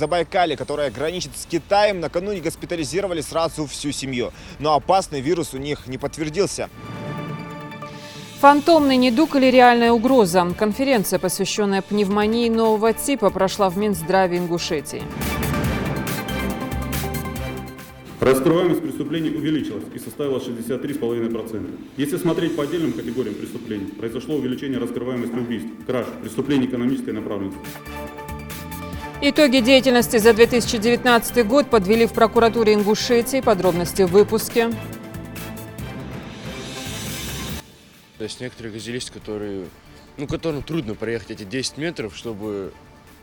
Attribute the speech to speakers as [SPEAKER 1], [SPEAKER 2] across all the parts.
[SPEAKER 1] Забайкалье, которое граничит с Китаем, накануне госпитализировали сразу всю семью. Но опасный вирус у них не подтвердился.
[SPEAKER 2] Фантомный недуг или реальная угроза? Конференция, посвященная пневмонии нового типа, прошла в Минздраве Ингушетии.
[SPEAKER 3] Раскрываемость преступлений увеличилась и составила 63,5%. Если смотреть по отдельным категориям преступлений, произошло увеличение раскрываемости убийств, краж, преступлений экономической направленности.
[SPEAKER 2] Итоги деятельности за 2019 год подвели в прокуратуре Ингушетии. Подробности в выпуске.
[SPEAKER 4] То есть некоторые газелисты, которым трудно проехать эти 10 метров, чтобы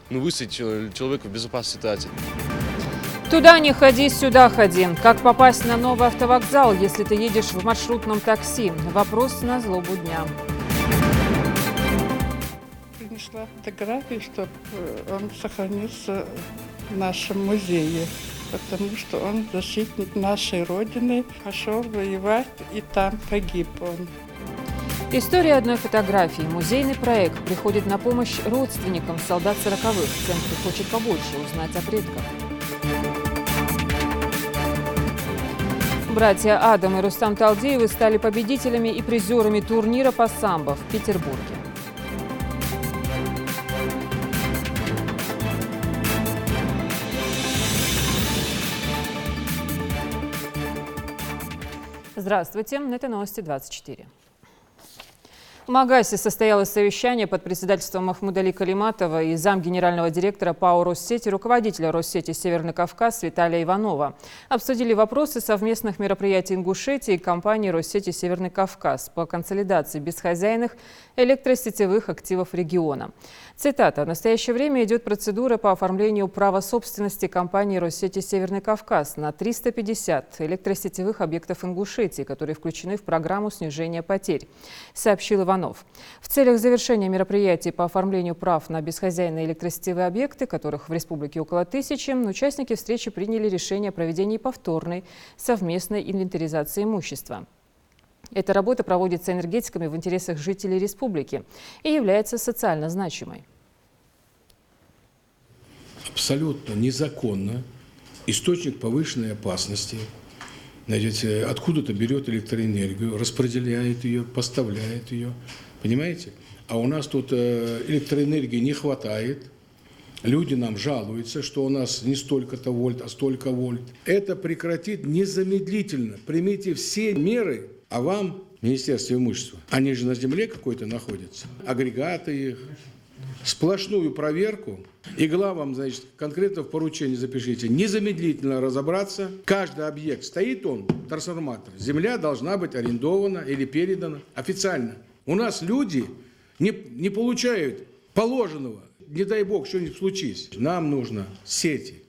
[SPEAKER 4] высадить человека в безопасной ситуации.
[SPEAKER 2] Туда не ходи, сюда ходи. Как попасть на новый автовокзал, если ты едешь в маршрутном такси? Вопрос на злобу дня.
[SPEAKER 5] Принесла фотографии, чтобы он сохранился в нашем музее, потому что он защитник нашей Родины, пошел воевать и там погиб он.
[SPEAKER 2] История одной фотографии. Музейный проект приходит на помощь родственникам солдат 40-х. Центр хочет побольше узнать о предках. Братья Адам и Рустам Талдеевы стали победителями и призерами турнира по самбо в Петербурге. Здравствуйте, это новости 24. В Магасе состоялось совещание под председательством Махмуда-Али Калиматова и замгенерального директора ПАО «Россети», руководителя Россети «Северный Кавказ» Виталия Иванова. Обсудили вопросы совместных мероприятий Ингушетии и компании «Россети «Северный Кавказ» по консолидации бесхозяйных электросетевых активов региона. Цитата. «В настоящее время идет процедура по оформлению права собственности компании «Россети «Северный Кавказ» на 350 электросетевых объектов Ингушетии, которые включены в программу снижения потерь», сообщил Иванов. В целях завершения мероприятий по оформлению прав на бесхозяйные электросетевые объекты, которых в республике около 1000, участники встречи приняли решение о проведении повторной совместной инвентаризации имущества. Эта работа проводится энергетиками в интересах жителей республики и является социально значимой.
[SPEAKER 6] Абсолютно незаконно источник повышенной опасности, откуда-то берет электроэнергию, распределяет ее, поставляет ее, понимаете? А у нас тут электроэнергии не хватает, люди нам жалуются, что у нас не столько-то вольт, а столько вольт. Это прекратить незамедлительно. Примите все меры. А вам, Министерство имущества, они же на земле какой-то находятся, агрегаты их, сплошную проверку. И главам, конкретно в поручении запишите, незамедлительно разобраться. Каждый объект, стоит он, трансформатор, земля должна быть арендована или передана официально. У нас люди не получают положенного, не дай бог, что-нибудь случись. Нам нужно сети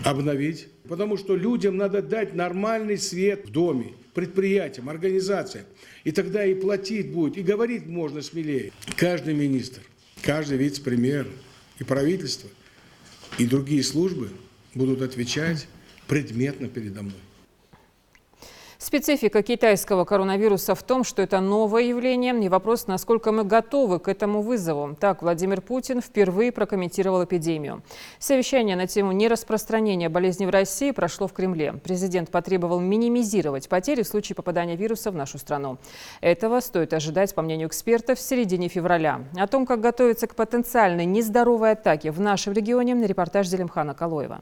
[SPEAKER 6] обновить, потому что людям надо дать нормальный свет в доме, предприятиям, организациям. И тогда и платить будет, и говорить можно смелее. Каждый министр, каждый вице-премьер и правительство, и другие службы будут отвечать предметно передо мной.
[SPEAKER 2] Специфика китайского коронавируса в том, что это новое явление, и вопрос, насколько мы готовы к этому вызову. Так Владимир Путин впервые прокомментировал эпидемию. Совещание на тему нераспространения болезни в России прошло в Кремле. Президент потребовал минимизировать потери в случае попадания вируса в нашу страну. Этого стоит ожидать, по мнению экспертов, в середине февраля. О том, как готовиться к потенциальной нездоровой атаке в нашем регионе, репортаж Зелимхана Калоева.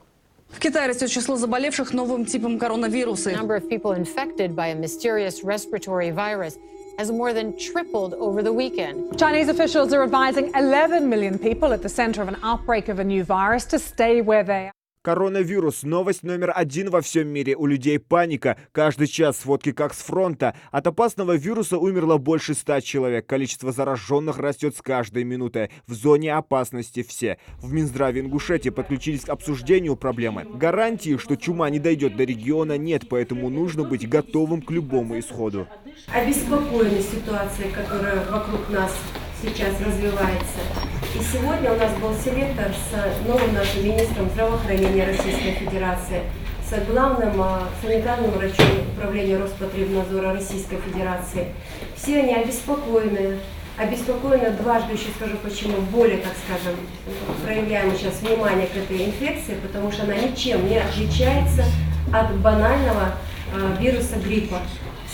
[SPEAKER 7] В Китае растет число заболевших новым типом коронавируса.
[SPEAKER 8] The number of people infected by a mysterious respiratory virus has more than tripled over the weekend.
[SPEAKER 9] Chinese officials are advising 11 million people at the center of an outbreak of a new virus to stay where they are.
[SPEAKER 1] Коронавирус – новость номер 1 во всем мире. У людей паника. Каждый час сводки как с фронта. От опасного вируса умерло больше 100 человек. Количество зараженных растет с каждой минутой. В зоне опасности все. В Минздраве Ингушетии подключились к обсуждению проблемы. Гарантии, что чума не дойдет до региона, нет, поэтому нужно быть готовым к любому исходу.
[SPEAKER 10] Обеспокоены ситуацией, которая вокруг нас сейчас развивается. И сегодня у нас был селектор с новым нашим министром здравоохранения Российской Федерации, с главным санитарным врачом Управления Роспотребнадзора Российской Федерации. Все они обеспокоены Обеспокоена дважды, еще скажу почему, более, так скажем, проявляем сейчас внимание к этой инфекции, потому что она ничем не отличается от банального вируса гриппа.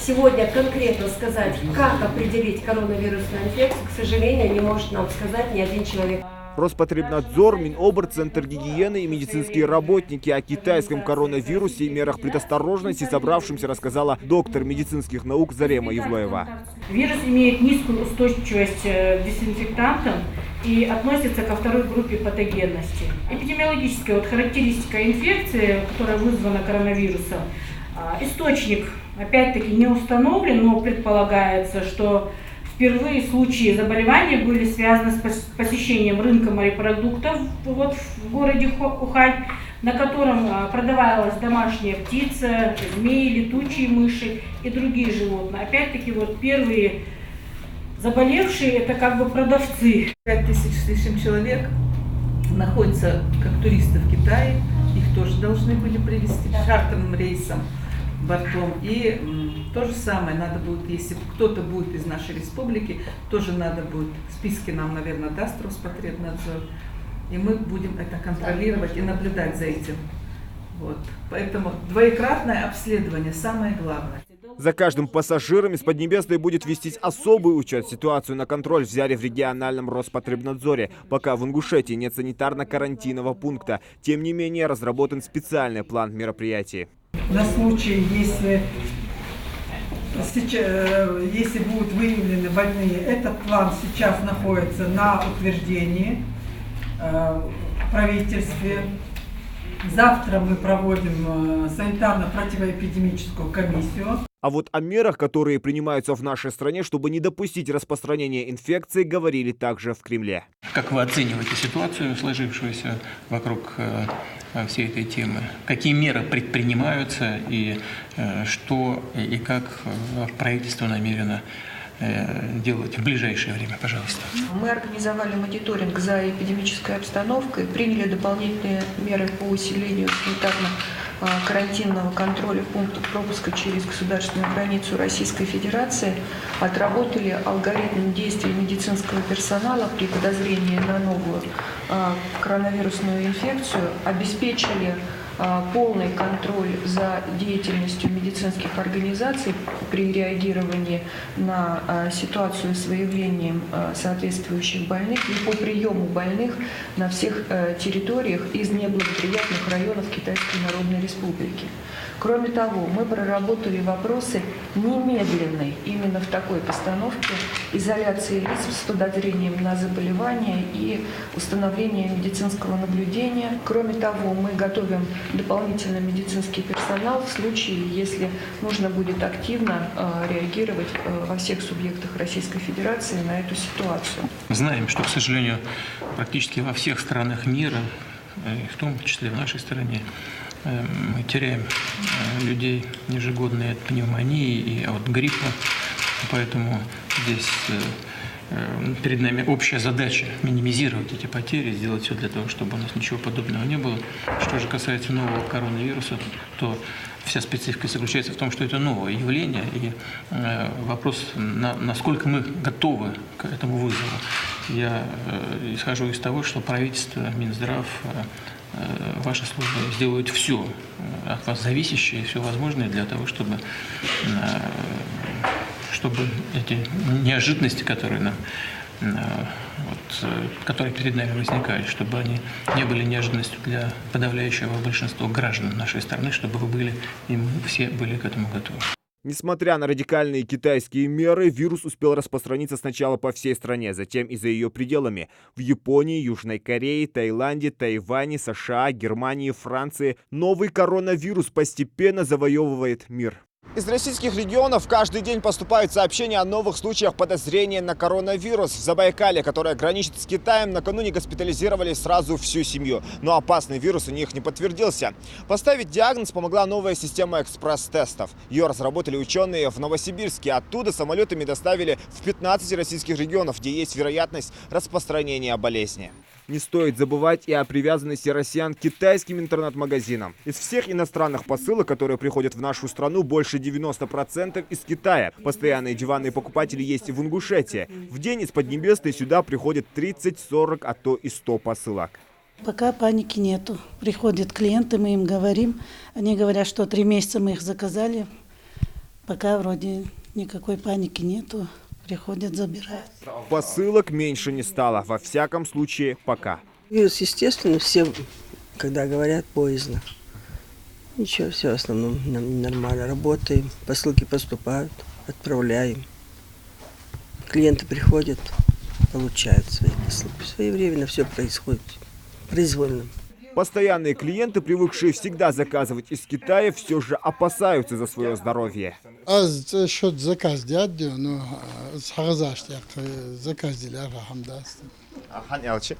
[SPEAKER 10] Сегодня конкретно сказать, как определить коронавирусную инфекцию, к сожалению, не может нам сказать ни один человек.
[SPEAKER 1] Роспотребнадзор, Минобр, Центр гигиены и медицинские работники о китайском коронавирусе и мерах предосторожности собравшимся рассказала доктор медицинских наук Зарема Евлоева.
[SPEAKER 11] Вирус имеет низкую устойчивость к дезинфектантам и относится ко второй группе патогенности. Эпидемиологическая характеристика инфекции, которая вызвана коронавирусом, источник опять-таки не установлен, но предполагается, что впервые случаи заболевания были связаны с посещением рынка морепродуктов в городе Ухань, на котором продавалась домашняя птица, змеи, летучие мыши и другие животные. Опять-таки первые заболевшие – это как бы продавцы.
[SPEAKER 12] 5000 с лишним человек находятся как туристы в Китае, их тоже должны были привезти чартерным рейсом, бортом. И то же самое надо будет, если кто-то будет из нашей республики, тоже надо будет, списки нам, наверное, даст Роспотребнадзор, и мы будем это контролировать и наблюдать за этим. Поэтому двоекратное обследование самое главное.
[SPEAKER 1] За каждым пассажиром из Поднебесной будет вестись особый учет. Ситуацию на контроль взяли в региональном Роспотребнадзоре. Пока в Ингушетии нет санитарно-карантинного пункта. Тем не менее, разработан специальный план мероприятий.
[SPEAKER 13] На случай, если будут выявлены больные, этот план сейчас находится на утверждении в правительстве. Завтра мы проводим санитарно-противоэпидемическую комиссию.
[SPEAKER 1] А вот о мерах, которые принимаются в нашей стране, чтобы не допустить распространения инфекции, говорили также в Кремле.
[SPEAKER 14] Как вы оцениваете ситуацию, сложившуюся вокруг всей этой темы? Какие меры предпринимаются и что и как правительство намерено делать в ближайшее время, пожалуйста?
[SPEAKER 15] Мы организовали мониторинг за эпидемической обстановкой, приняли дополнительные меры по усилению санитарно-карантинного контроля пунктов пропуска через государственную границу Российской Федерации, отработали алгоритм действий медицинского персонала при подозрении на новую коронавирусную инфекцию, обеспечили полный контроль за деятельностью медицинских организаций при реагировании на ситуацию с выявлением соответствующих больных и по приему больных на всех территориях из неблагоприятных районов Китайской Народной Республики. Кроме того, мы проработали вопросы немедленной, именно в такой постановке, изоляции лиц с подозрением на заболевание и установления медицинского наблюдения. Кроме того, мы готовим дополнительный медицинский персонал в случае, если нужно будет активно реагировать во всех субъектах Российской Федерации на эту ситуацию.
[SPEAKER 14] Мы знаем, что, к сожалению, практически во всех странах мира, в том числе в нашей стране, мы теряем людей ежегодно от пневмонии и от гриппа, поэтому здесь перед нами общая задача минимизировать эти потери, сделать все для того, чтобы у нас ничего подобного не было. Что же касается нового коронавируса, то вся специфика заключается в том, что это новое явление, и вопрос, насколько мы готовы к этому вызову. Я исхожу из того, что правительство, Минздрав, ваши службы сделают все от вас зависящее, все возможное для того, чтобы эти неожиданности, которые которые перед нами возникали, чтобы они не были неожиданностью для подавляющего большинства граждан нашей страны, чтобы вы были, и мы все были к этому готовы.
[SPEAKER 1] Несмотря на радикальные китайские меры, вирус успел распространиться сначала по всей стране, затем и за ее пределами. В Японии, Южной Корее, Таиланде, Тайване, США, Германии, Франции новый коронавирус постепенно завоевывает мир. Из российских регионов каждый день поступают сообщения о новых случаях подозрения на коронавирус. В Забайкалье, которое граничит с Китаем, накануне госпитализировали сразу всю семью. Но опасный вирус у них не подтвердился. Поставить диагноз помогла новая система экспресс-тестов. Ее разработали ученые в Новосибирске. Оттуда самолетами доставили в 15 российских регионов, где есть вероятность распространения болезни. Не стоит забывать и о привязанности россиян к китайским интернет-магазинам. Из всех иностранных посылок, которые приходят в нашу страну, больше 90% из Китая. Постоянные диванные покупатели есть и в Ингушетии. В день из Поднебесной сюда приходит 30, 40, а то и 100 посылок.
[SPEAKER 16] Пока паники нету. Приходят клиенты, мы им говорим. Они говорят, что 3 месяца мы их заказали. Пока вроде никакой паники нету. Приходят, забирают.
[SPEAKER 1] Посылок меньше не стало. Во всяком случае, пока.
[SPEAKER 17] Вирус, естественно, все, когда говорят, боязно. Ничего, все в основном нормально. Работаем, посылки поступают, отправляем. Клиенты приходят, получают свои посылки. Своевременно все происходит. Произвольно.
[SPEAKER 1] Постоянные клиенты, привыкшие всегда заказывать из Китая, все же опасаются за свое здоровье.
[SPEAKER 18] Az şöyle zakaz diye, no, sağazaş diye zakaz diye hamdast.
[SPEAKER 1] Hani alçı?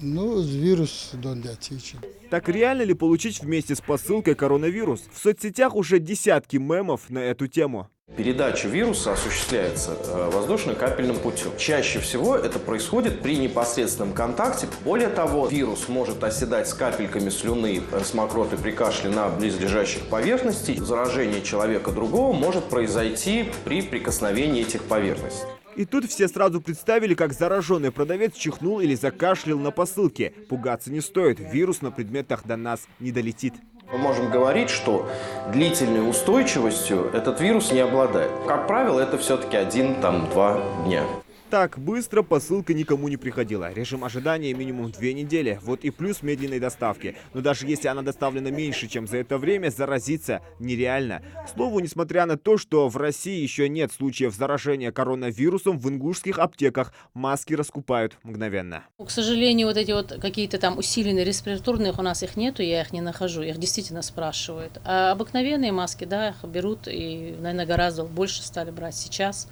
[SPEAKER 18] Ну, вирус дондятичи.
[SPEAKER 1] Так реально ли получить вместе с посылкой коронавирус? В соцсетях уже десятки мемов на эту тему.
[SPEAKER 19] Передача вируса осуществляется воздушно-капельным путем. Чаще всего это происходит при непосредственном контакте. Более того, вирус может оседать с капельками слюны с мокроты при кашле на близлежащих поверхностях. Заражение человека другого может произойти при прикосновении этих поверхностей.
[SPEAKER 1] И тут все сразу представили, как зараженный продавец чихнул или закашлял на посылке. Пугаться не стоит, вирус на предметах до нас не долетит.
[SPEAKER 19] Мы можем говорить, что длительной устойчивостью этот вирус не обладает. Как правило, это все-таки 1-2 дня.
[SPEAKER 1] Так быстро посылка никому не приходила. Режим ожидания минимум 2 недели. Вот и плюс медленной доставки. Но даже если она доставлена меньше, чем за это время, заразиться нереально. К слову, несмотря на то, что в России еще нет случаев заражения коронавирусом, в ингушских аптеках маски раскупают мгновенно.
[SPEAKER 20] К сожалению, вот эти вот какие-то там усиленные респираторные, у нас их нету, я их не нахожу. Их действительно спрашивают. А обыкновенные маски, да, их берут и, наверное, гораздо больше стали брать сейчас.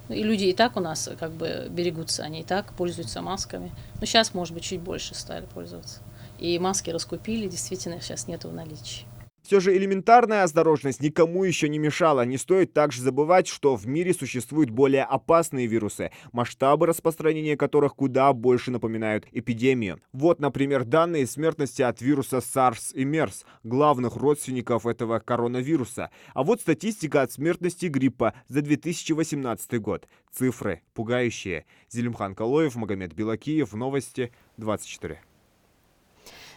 [SPEAKER 20] И люди и так у нас как бы берегутся, они и так пользуются масками. Но сейчас, может быть, чуть больше стали пользоваться. И маски раскупили, действительно, их сейчас нету в наличии.
[SPEAKER 1] Все же элементарная осторожность никому еще не мешала. Не стоит также забывать, что в мире существуют более опасные вирусы, масштабы распространения которых куда больше напоминают эпидемию. Вот, например, данные смертности от вируса SARS и MERS, главных родственников этого коронавируса. А вот статистика от смертности гриппа за 2018 год. Цифры пугающие. Зелимхан Калоев, Магомед Белакиев, Новости 24.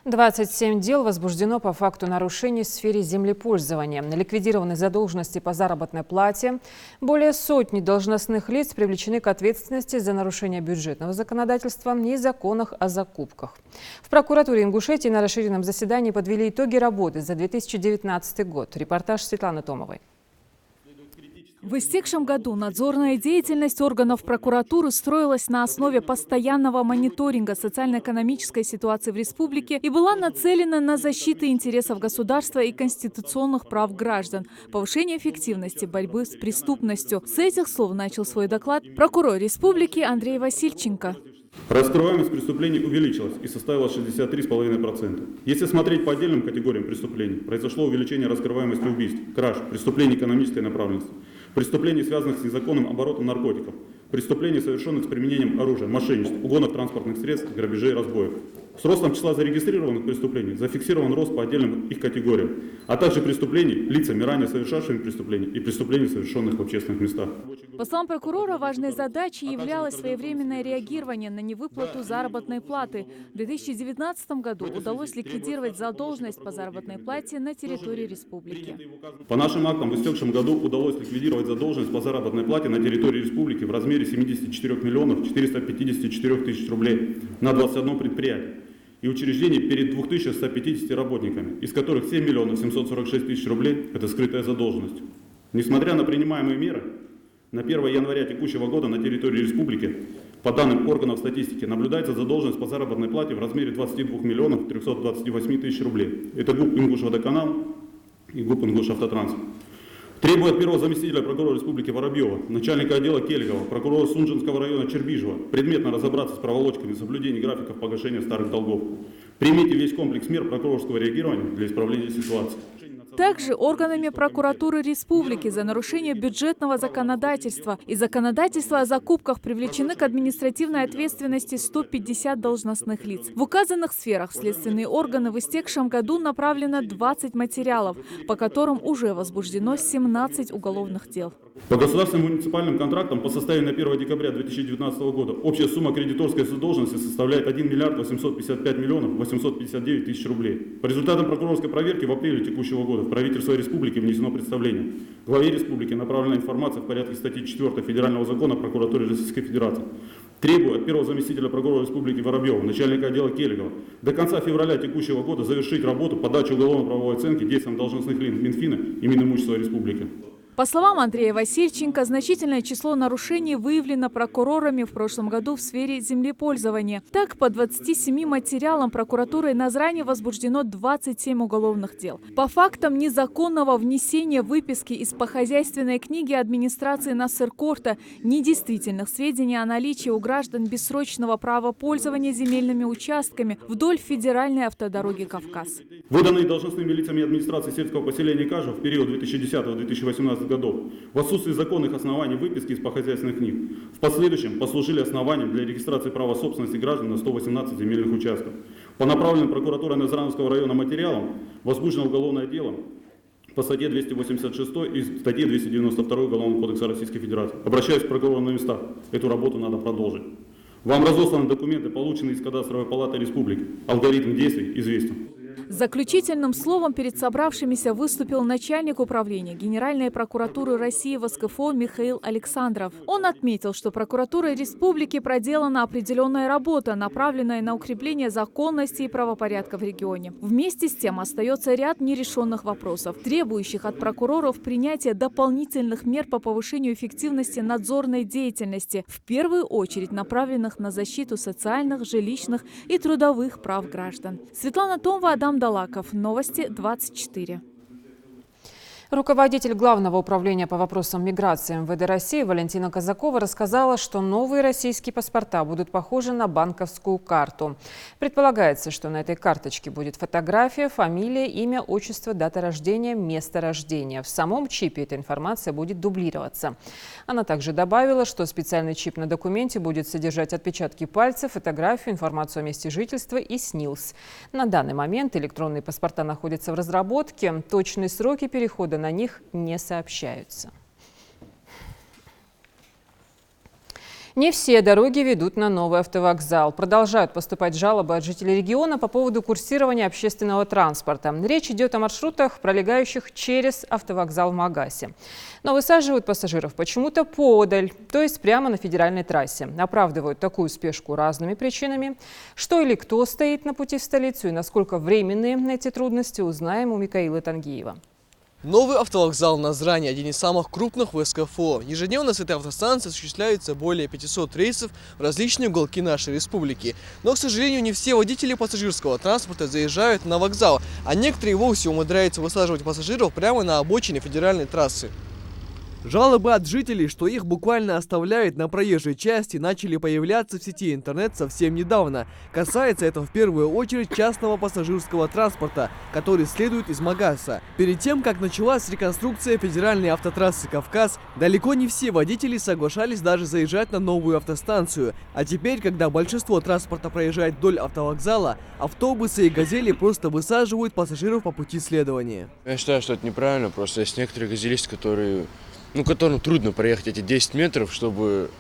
[SPEAKER 2] 27 дел возбуждено по факту нарушений в сфере землепользования. Ликвидированы задолженности по заработной плате. Более сотни должностных лиц привлечены к ответственности за нарушение бюджетного законодательства и законов о закупках. В прокуратуре Ингушетии на расширенном заседании подвели итоги работы за 2019 год. Репортаж Светланы Томовой.
[SPEAKER 21] В истекшем году надзорная деятельность органов прокуратуры строилась на основе постоянного мониторинга социально-экономической ситуации в республике и была нацелена на защиту интересов государства и конституционных прав граждан, повышение эффективности борьбы с преступностью. С этих слов начал свой доклад прокурор республики Андрей Васильченко.
[SPEAKER 3] Раскрываемость преступлений увеличилась и составила 63,5%. Если смотреть по отдельным категориям преступлений, произошло увеличение раскрываемости убийств, краж, преступлений экономической направленности, преступлений, связанных с незаконным оборотом наркотиков, преступлений, совершенных с применением оружия, мошенничеств, угонов транспортных средств, грабежей и разбоев. С ростом числа зарегистрированных преступлений зафиксирован рост по отдельным их категориям, а также преступлений лицами, ранее совершавшими преступления, и преступлений, совершенных в общественных местах.
[SPEAKER 21] По словам прокурора, важной задачей являлось своевременное реагирование на невыплату заработной платы. В 2019 году удалось ликвидировать задолженность по заработной плате на территории республики.
[SPEAKER 3] По нашим актам в истекшем году удалось ликвидировать задолженность по заработной плате на территории республики в размере 74 миллионов 454 тысяч рублей на 21 предприятие и учреждений перед 2150 работниками, из которых 7 миллионов 746 тысяч рублей – это скрытая задолженность. Несмотря на принимаемые меры, на 1 января текущего года на территории республики, по данным органов статистики, наблюдается задолженность по заработной плате в размере 22 миллионов 328 тысяч рублей. Это ГУП «Ингушводоканал» и ГУП «Ингушавтотранс». Требует первого заместителя прокурора республики Воробьева, начальника отдела Келегова, прокурора Сунжинского района Чербижева предметно разобраться с проволочками соблюдения графиков погашения старых долгов. Примите весь комплекс мер прокурорского реагирования для исправления ситуации.
[SPEAKER 21] Также органами прокуратуры республики за нарушение бюджетного законодательства и законодательства о закупках привлечены к административной ответственности 150 должностных лиц. В указанных сферах в следственные органы в истекшем году направлено 20 материалов, по которым уже возбуждено 17 уголовных дел.
[SPEAKER 3] По государственным муниципальным контрактам по составе на 1 декабря 2019 года общая сумма кредиторской задолженности составляет 1 миллиард 855 миллионов 859 тысяч рублей. По результатам прокурорской проверки в апреле текущего года в правительство республики внесено представление. Главе республики направлена информация в порядке статьи 4 Федерального закона о прокуратуре Российской Федерации. Требую от первого заместителя прокурора республики Воробьева, начальника отдела Келегова, до конца февраля текущего года завершить работу по даче уголовно-правовой оценки действиям должностных лиц Минфина и Минимущества республики.
[SPEAKER 21] По словам Андрея Васильченко, значительное число нарушений выявлено прокурорами в прошлом году в сфере землепользования. Так, по 27 материалам прокуратурой Назрани возбуждено 27 уголовных дел. По фактам незаконного внесения выписки из похозяйственной книги администрации Нассер-Корта недействительных сведений о наличии у граждан бессрочного права пользования земельными участками вдоль федеральной автодороги «Кавказ».
[SPEAKER 3] Выданные должностными лицами администрации сельского поселения Кажево в период 2010-2018 годов в отсутствии законных оснований выписки из похозяйственных книг в последующем послужили основанием для регистрации права собственности граждан на 118 земельных участков. По направленным прокуратурой Назрановского района материалам возбуждено уголовное дело по статье 286 и статье 292 Уголовного кодекса Российской Федерации. Обращаюсь к прокурору на местах. Эту работу надо продолжить. Вам разосланы документы, полученные из кадастровой палаты республики. Алгоритм действий известен.
[SPEAKER 21] Заключительным словом перед собравшимися выступил начальник управления Генеральной прокуратуры России в СКФО Михаил Александров. Он отметил, что прокуратурой республики проделана определенная работа, направленная на укрепление законности и правопорядка в регионе. Вместе с тем остается ряд нерешенных вопросов, требующих от прокуроров принятия дополнительных мер по повышению эффективности надзорной деятельности, в первую очередь направленных на защиту социальных, жилищных и трудовых прав граждан. Светлана Томова, Адам Далаков. Новости 24.
[SPEAKER 2] Руководитель Главного управления по вопросам миграции МВД России Валентина Казакова рассказала, что новые российские паспорта будут похожи на банковскую карту. Предполагается, что на этой карточке будет фотография, фамилия, имя, отчество, дата рождения, место рождения. В самом чипе эта информация будет дублироваться. Она также добавила, что специальный чип на документе будет содержать отпечатки пальцев, фотографию, информацию о месте жительства и СНИЛС. На данный момент электронные паспорта находятся в разработке. Точные сроки перехода на них не сообщаются. Не все дороги ведут на новый автовокзал. Продолжают поступать жалобы от жителей региона по поводу курсирования общественного транспорта. Речь идет о маршрутах, пролегающих через автовокзал в Магасе. Но высаживают пассажиров почему-то подаль, то есть прямо на федеральной трассе. Оправдывают такую спешку разными причинами. Что или кто стоит на пути в столицу и насколько временные эти трудности, узнаем у Микаила Тангиева.
[SPEAKER 4] Новый автовокзал Назрани – один из самых крупных в СКФО. Ежедневно с этой автостанции осуществляется более 500 рейсов в различные уголки нашей республики. Но, к сожалению, не все водители пассажирского транспорта заезжают на вокзал, а некоторые вовсе умудряются высаживать пассажиров прямо на обочине федеральной трассы. Жалобы от жителей, что их буквально оставляют на проезжей части, начали появляться в сети интернет совсем недавно. Касается это в первую очередь частного пассажирского транспорта, который следует из Магаса. Перед тем, как началась реконструкция федеральной автотрассы «Кавказ», далеко не все водители соглашались даже заезжать на новую автостанцию. А теперь, когда большинство транспорта проезжает вдоль автовокзала, автобусы и «Газели» просто высаживают пассажиров по пути следования.
[SPEAKER 22] Я считаю, что это неправильно, просто есть некоторые газелисты, которым трудно проехать эти 10 метров, чтобы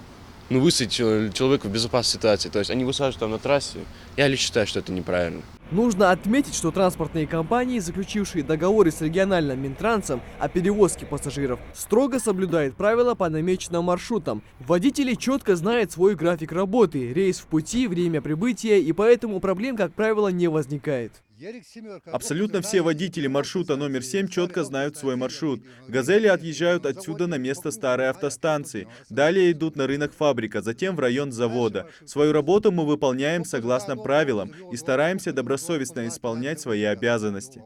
[SPEAKER 22] высадить человека в безопасной ситуации. То есть они высаживают там на трассе. Я лично считаю, что это неправильно.
[SPEAKER 4] Нужно отметить, что транспортные компании, заключившие договоры с региональным Минтрансом о перевозке пассажиров, строго соблюдают правила по намеченным маршрутам. Водители четко знают свой график работы, рейс в пути, время прибытия, и поэтому проблем, как правило, не возникает.
[SPEAKER 23] Абсолютно все водители маршрута номер 7 четко знают свой маршрут. «Газели» отъезжают отсюда на место старой автостанции. Далее идут на рынок Фабрика, затем в район завода. Свою работу мы выполняем согласно правилам и стараемся добросовестно исполнять свои обязанности.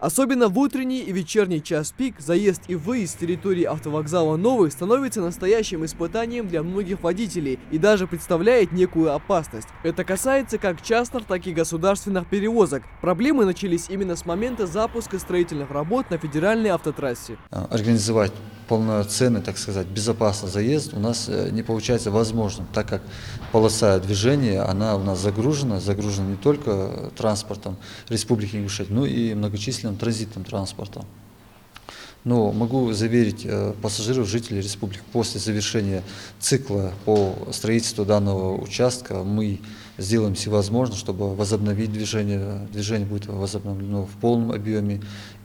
[SPEAKER 4] Особенно в утренний и вечерний час пик заезд и выезд с территории автовокзала Новый становится настоящим испытанием для многих водителей и даже представляет некую опасность. Это касается как частных, так и государственных перевозок. Проблемы начались именно с момента запуска строительных работ на федеральной автотрассе.
[SPEAKER 5] Организовать полноценный, так сказать, безопасный заезд у нас не получается возможным, так как полоса движения, она у нас загружена не только транспортом Республики Ингушетия, но и многочисленным транзитным транспортом. Но могу заверить пассажиров, жителей республики, после завершения цикла по строительству данного участка мы сделаем все возможное, чтобы возобновить движение. Движение будет возобновлено в полном объеме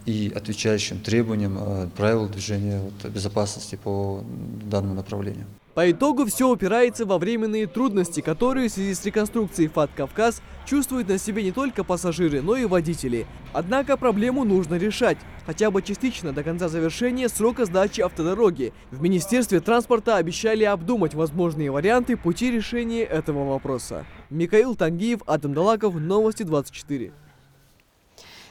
[SPEAKER 5] и отвечающим требованиям правил движения безопасности по данному направлению.
[SPEAKER 4] По итогу все упирается во временные трудности, которые в связи с реконструкцией ФАТ «Кавказ» чувствуют на себе не только пассажиры, но и водители. Однако проблему нужно решать, хотя бы частично до конца завершения срока сдачи автодороги. В Министерстве транспорта обещали обдумать возможные варианты пути решения этого вопроса. Михаил Тангиев, Адам Далаков, Новости 24.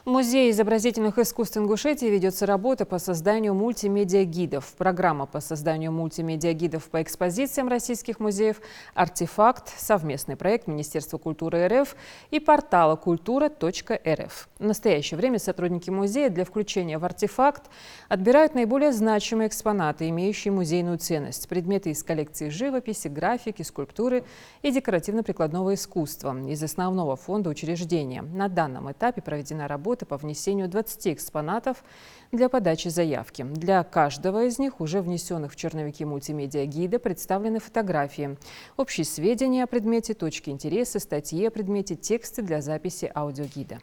[SPEAKER 2] В Музее изобразительных искусств Ингушетии ведется работа по созданию мультимедиа-гидов. Программа по созданию мультимедиа-гидов по экспозициям российских музеев «Артефакт» – совместный проект Министерства культуры РФ и портала kultura.rf. В настоящее время сотрудники музея для включения в «Артефакт» отбирают наиболее значимые экспонаты, имеющие музейную ценность, предметы из коллекции живописи, графики, скульптуры и декоративно-прикладного искусства из основного фонда учреждения. На данном этапе проведена работа по внесению 20 экспонатов для подачи заявки. Для каждого из них, уже внесенных в черновики мультимедиа-гида, представлены фотографии, общие сведения о предмете, точки интереса, статьи о предмете, тексты для записи аудиогида.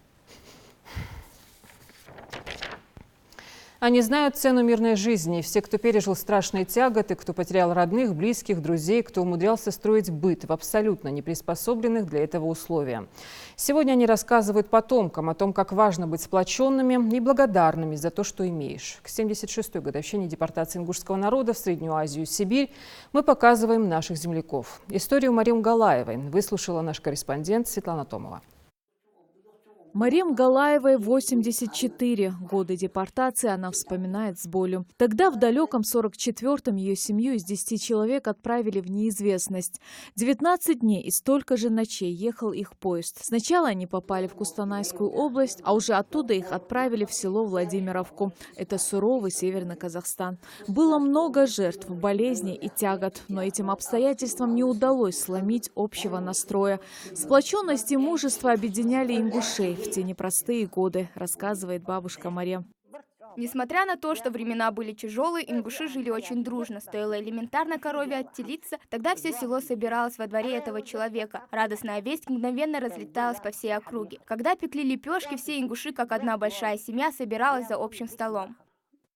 [SPEAKER 2] Они знают цену мирной жизни. Все, кто пережил страшные тяготы, кто потерял родных, близких, друзей, кто умудрялся строить быт в абсолютно неприспособленных для этого условиях. Сегодня они рассказывают потомкам о том, как важно быть сплоченными и благодарными за то, что имеешь. К 76-й годовщине депортации ингушского народа в Среднюю Азию и Сибирь мы показываем наших земляков. Историю Марим Галаевой выслушала наш корреспондент Светлана Томова.
[SPEAKER 21] Марим Галаевой 84. Годы депортации она вспоминает с болью. Тогда, в далеком 44-м, ее семью из 10 человек отправили в неизвестность. 19 дней и столько же ночей ехал их поезд. Сначала они попали в Кустанайскую область, а уже оттуда их отправили в село Владимировку. Это суровый северный Казахстан. Было много жертв, болезней и тягот, но этим обстоятельствам не удалось сломить общего настроя. Сплоченность и мужество объединяли ингушей в те непростые годы, рассказывает бабушка Мария.
[SPEAKER 6] Несмотря на то, что времена были тяжелые, ингуши жили очень дружно. Стоило элементарно корове оттелиться, тогда все село собиралось во дворе этого человека. Радостная весть мгновенно разлеталась по всей округе. Когда пекли лепешки, все ингуши, как одна большая семья, собиралась за общим столом.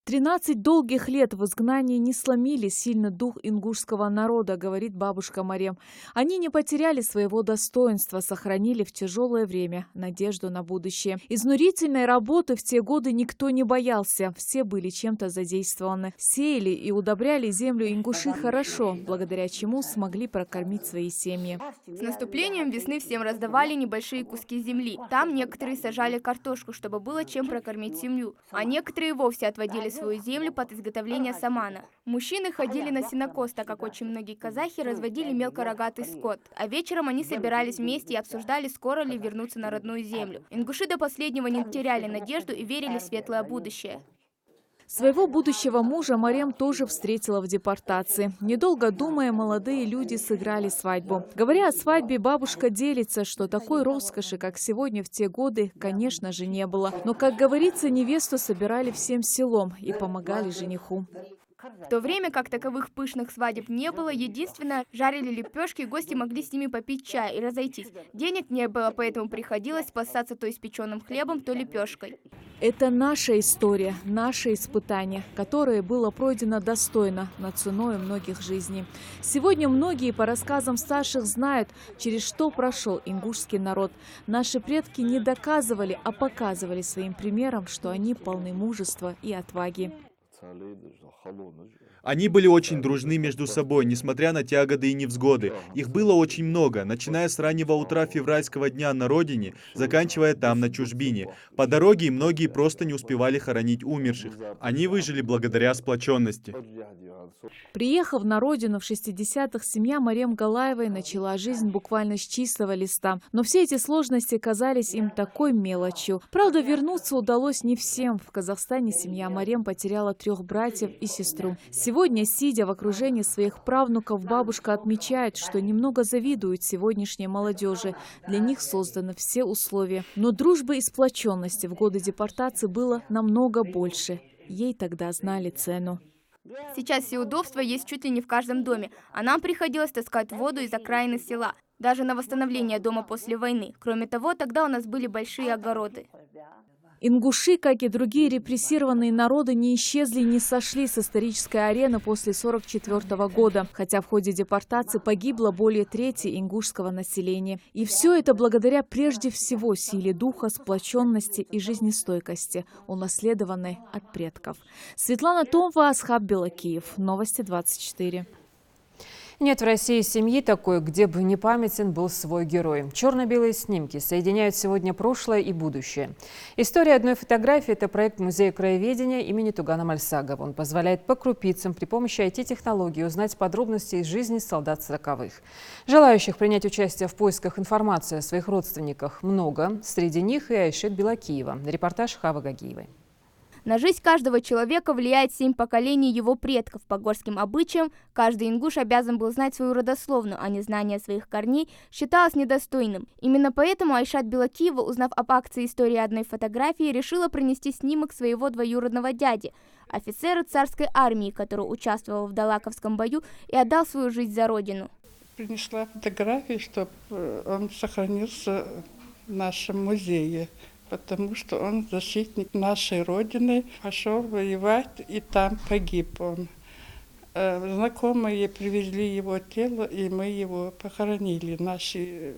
[SPEAKER 21] 13 долгих лет в изгнании не сломили сильный дух ингушского народа, говорит бабушка Мария. Они не потеряли своего достоинства, сохранили в тяжелое время надежду на будущее. Изнурительной работы в те годы никто не боялся, все были чем-то задействованы. Сеяли и удобряли землю ингуши хорошо, благодаря чему смогли прокормить свои семьи.
[SPEAKER 6] С наступлением весны всем раздавали небольшие куски земли. Там некоторые сажали картошку, чтобы было чем прокормить семью, а некоторые вовсе отводили свою землю под изготовление самана. Мужчины ходили на сенокос, так как очень многие казахи разводили мелкорогатый скот. А вечером они собирались вместе и обсуждали, скоро ли вернуться на родную землю. Ингуши до последнего не теряли надежду и верили в светлое будущее.
[SPEAKER 21] Своего будущего мужа Марем тоже встретила в депортации. Недолго думая, молодые люди сыграли свадьбу. Говоря о свадьбе, бабушка делится, что такой роскоши, как сегодня в те годы, конечно же, не было. Но, как говорится, невесту собирали всем селом и помогали жениху.
[SPEAKER 6] В то время как таковых пышных свадеб не было, единственное, жарили лепешки, гости могли с ними попить чай и разойтись. Денег не было, поэтому приходилось спасаться то испеченным хлебом, то лепешкой.
[SPEAKER 21] Это наша история, наше испытание, которое было пройдено достойно, но ценой многих жизней. Сегодня многие по рассказам старших знают, через что прошел ингушский народ. Наши предки не доказывали, а показывали своим примером, что они полны мужества и отваги.
[SPEAKER 23] Они были очень дружны между собой, несмотря на тяготы и невзгоды. Их было очень много, начиная с раннего утра февральского дня на родине, заканчивая там, на чужбине. По дороге многие просто не успевали хоронить умерших. Они выжили благодаря сплоченности.
[SPEAKER 21] Приехав на родину в 60-х, семья Марем Галаевой начала жизнь буквально с чистого листа. Но все эти сложности казались им такой мелочью. Правда, вернуться удалось не всем. В Казахстане семья Марем потеряла 3 братьев и сестру. Сегодня, сидя в окружении своих правнуков, бабушка отмечает, что немного завидует сегодняшней молодежи. Для них созданы все условия. Но дружбы и сплоченности в годы депортации было намного больше. Ей тогда знали цену.
[SPEAKER 6] Сейчас все удобства есть чуть ли не в каждом доме, а нам приходилось таскать воду из окраины села, даже на восстановление дома после войны. Кроме того, тогда у нас были большие огороды.
[SPEAKER 21] Ингуши, как и другие репрессированные народы, не исчезли и не сошли с исторической арены после 1944 года, хотя в ходе депортации погибло более трети ингушского населения. И все это благодаря прежде всего силе духа, сплоченности и жизнестойкости, унаследованной от предков. Светлана Томова, Асхаб Белакиев. Новости 24.
[SPEAKER 2] Нет в России семьи такой, где бы не памятен был свой герой. Черно-белые снимки соединяют сегодня прошлое и будущее. История одной фотографии – это проект Музея краеведения имени Тугана Мальсагова. Он позволяет по крупицам при помощи IT-технологий узнать подробности из жизни солдат 40-х. Желающих принять участие в поисках информации о своих родственниках много. Среди них и Айшет Белакиева. Репортаж Хавы Гагиевой.
[SPEAKER 6] На жизнь каждого человека влияет 7 поколений его предков. По горским обычаям каждый ингуш обязан был знать свою родословную, а незнание своих корней считалось недостойным. Именно поэтому Айшат Белакиева, узнав об акции «История одной фотографии», решила принести снимок своего двоюродного дяди, офицера царской армии, который участвовал в Далаковском бою и отдал свою жизнь за родину.
[SPEAKER 7] Принесла фотографии, чтобы он сохранился в нашем музее. Потому что он защитник нашей Родины, пошел воевать, и там погиб он. Знакомые привезли его тело, и мы его похоронили, наши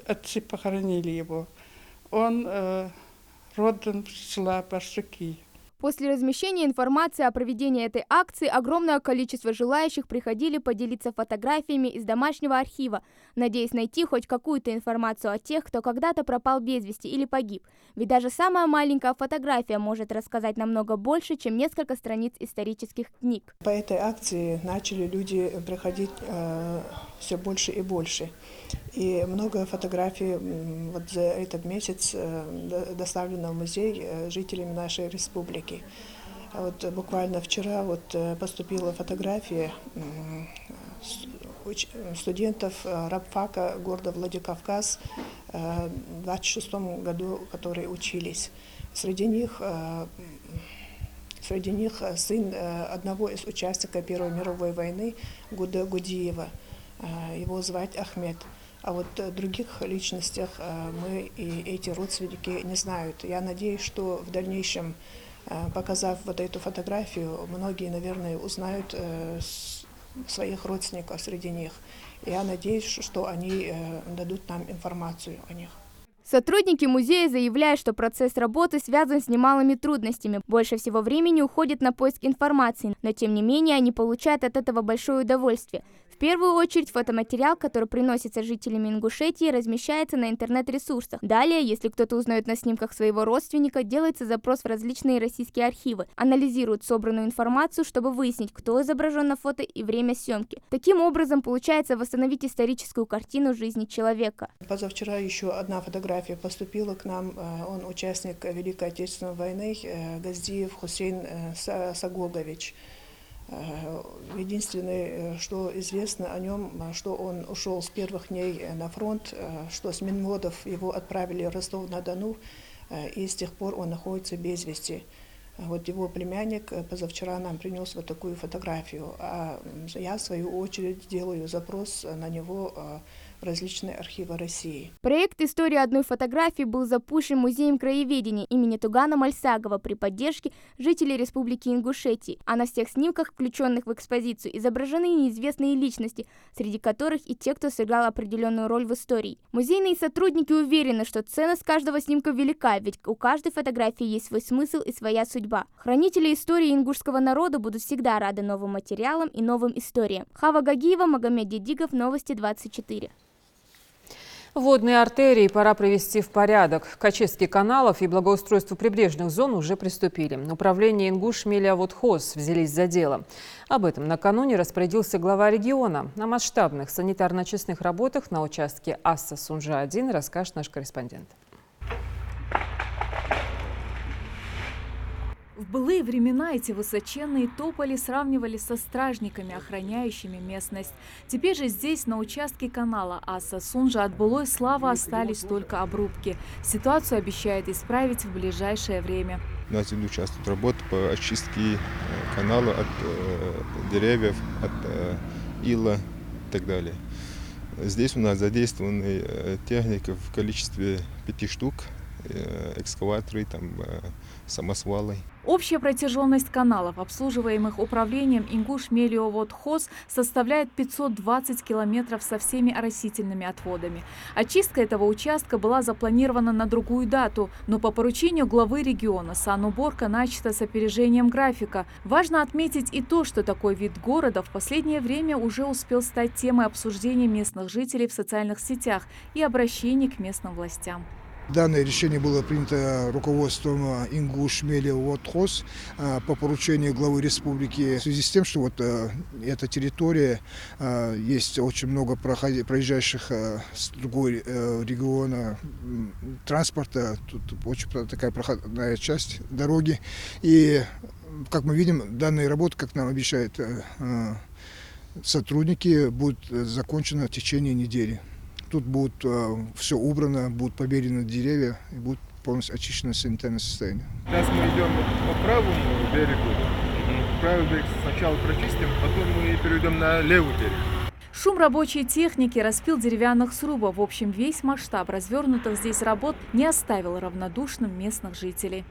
[SPEAKER 7] отцы похоронили его. Он родом с села Барсуки.
[SPEAKER 6] После размещения информации о проведении этой акции огромное количество желающих приходили поделиться фотографиями из домашнего архива, надеясь найти хоть какую-то информацию о тех, кто когда-то пропал без вести или погиб. Ведь даже самая маленькая фотография может рассказать намного больше, чем несколько страниц исторических книг.
[SPEAKER 8] По этой акции начали люди приходить все больше и больше. И много фотографий вот за этот месяц доставлено в музей жителями нашей республики. Вот буквально вчера вот поступила фотография студентов рабфака города Владикавказ в 26 году, которые учились. Среди них сын одного из участников Первой мировой войны Гуда Гудиева. Его звать Ахмед. А вот других личностях мы и эти родственники не знают. Я надеюсь, что в дальнейшем, показав вот эту фотографию, многие, наверное, узнают своих родственников среди них. Я надеюсь, что они дадут нам информацию о них.
[SPEAKER 6] Сотрудники музея заявляют, что процесс работы связан с немалыми трудностями. Больше всего времени уходит на поиск информации, но тем не менее они получают от этого большое удовольствие. В первую очередь фотоматериал, который приносится жителями Ингушетии, размещается на интернет-ресурсах. Далее, если кто-то узнает на снимках своего родственника, делается запрос в различные российские архивы, анализируют собранную информацию, чтобы выяснить, кто изображен на фото и время съемки. Таким образом, получается восстановить историческую картину жизни человека.
[SPEAKER 8] Позавчера еще одна фотография поступила к нам. Он участник Великой Отечественной войны, Газдиев Хусейн Сагогович. Единственное, что известно о нем, что он ушел с первых дней на фронт, что с Минмодов его отправили в Ростов-на-Дону, и с тех пор он находится без вести. Вот его племянник позавчера нам принес вот такую фотографию, а я, в свою очередь, делаю запрос на него в различные архивы России.
[SPEAKER 6] Проект «История одной фотографии» был запущен Музеем краеведения имени Тугана Мальсагова при поддержке жителей Республики Ингушетии. А на всех снимках, включенных в экспозицию, изображены неизвестные личности, среди которых и те, кто сыграл определенную роль в истории. Музейные сотрудники уверены, что ценность каждого снимка велика, ведь у каждой фотографии есть свой смысл и своя судьба. Хранители истории ингушского народа будут всегда рады новым материалам и новым историям. Хава Гагиева, Магомед Дедигов, Новости 24.
[SPEAKER 2] Водные артерии пора привести в порядок. К очистке каналов и благоустройству прибрежных зон уже приступили. Управление Ингуш-Мелиаводхоз взялись за дело. Об этом накануне распорядился глава региона. О масштабных санитарно-очистных работах на участке Асса-Сунжа-1 расскажет наш корреспондент.
[SPEAKER 21] В былые времена эти высоченные тополи сравнивали со стражниками, охраняющими местность. Теперь же здесь, на участке канала Асса-Сунжа, от былой славы остались только обрубки. Ситуацию обещают исправить в ближайшее время.
[SPEAKER 9] У нас идут участвуют работы по очистке канала от деревьев, от ила и так далее. Здесь у нас задействованы техника в количестве 5 штук, экскаваторы, самосвалы.
[SPEAKER 21] Общая протяженность каналов, обслуживаемых управлением Ингуш-Мелиаводхоз, составляет 520 километров со всеми оросительными отводами. Очистка этого участка была запланирована на другую дату, но по поручению главы региона сануборка начата с опережением графика. Важно отметить и то, что такой вид города в последнее время уже успел стать темой обсуждения местных жителей в социальных сетях и обращений к местным властям.
[SPEAKER 10] Данное решение было принято руководством Ингуш-Мелиаводхоз по поручению главы республики в связи с тем, что эта территория, есть очень много проезжающих с другого региона транспорта, тут очень такая проходная часть дороги. И, как мы видим, данные работы, как нам обещают сотрудники, будут закончены в течение недели. Тут будет все убрано, будут поберены деревья и будет полностью очищено санитарное состояние.
[SPEAKER 11] Сейчас мы идем по правому берегу. Правый берег сначала прочистим, потом мы перейдем на левый берег.
[SPEAKER 21] Шум рабочей техники, распил деревянных срубов. В общем, весь масштаб развернутых здесь работ не оставил равнодушным местных жителей.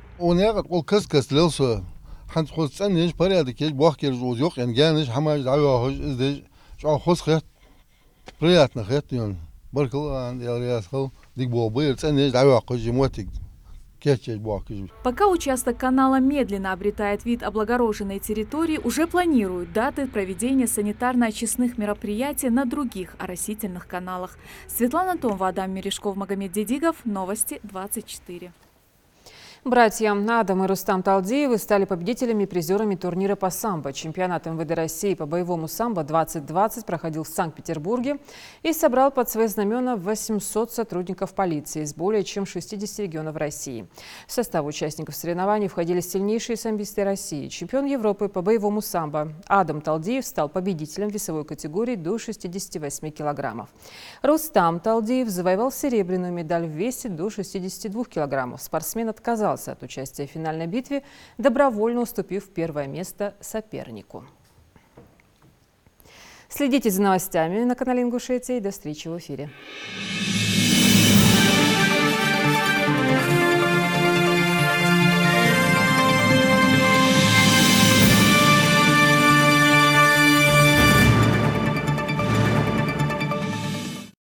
[SPEAKER 21] Пока участок канала медленно обретает вид облагороженной территории, уже планируют даты проведения санитарно-очистных мероприятий на других оросительных каналах. Светлана Томова, Адам Мережков, Магомед Дедигов, Новости 24.
[SPEAKER 2] Братья Адам и Рустам Талдиевы стали победителями и призерами турнира по самбо. Чемпионат МВД России по боевому самбо-2020 проходил в Санкт-Петербурге и собрал под свои знамена 800 сотрудников полиции из более чем 60 регионов России. В состав участников соревнований входили сильнейшие самбисты России. Чемпион Европы по боевому самбо Адам Талдиев стал победителем весовой категории до 68 килограммов. Рустам Талдиев завоевал серебряную медаль в весе до 62 килограммов. Спортсмен отказался от участия в финальной битве, добровольно уступив первое место сопернику. Следите за новостями на канале Ингушетии. До встречи в эфире.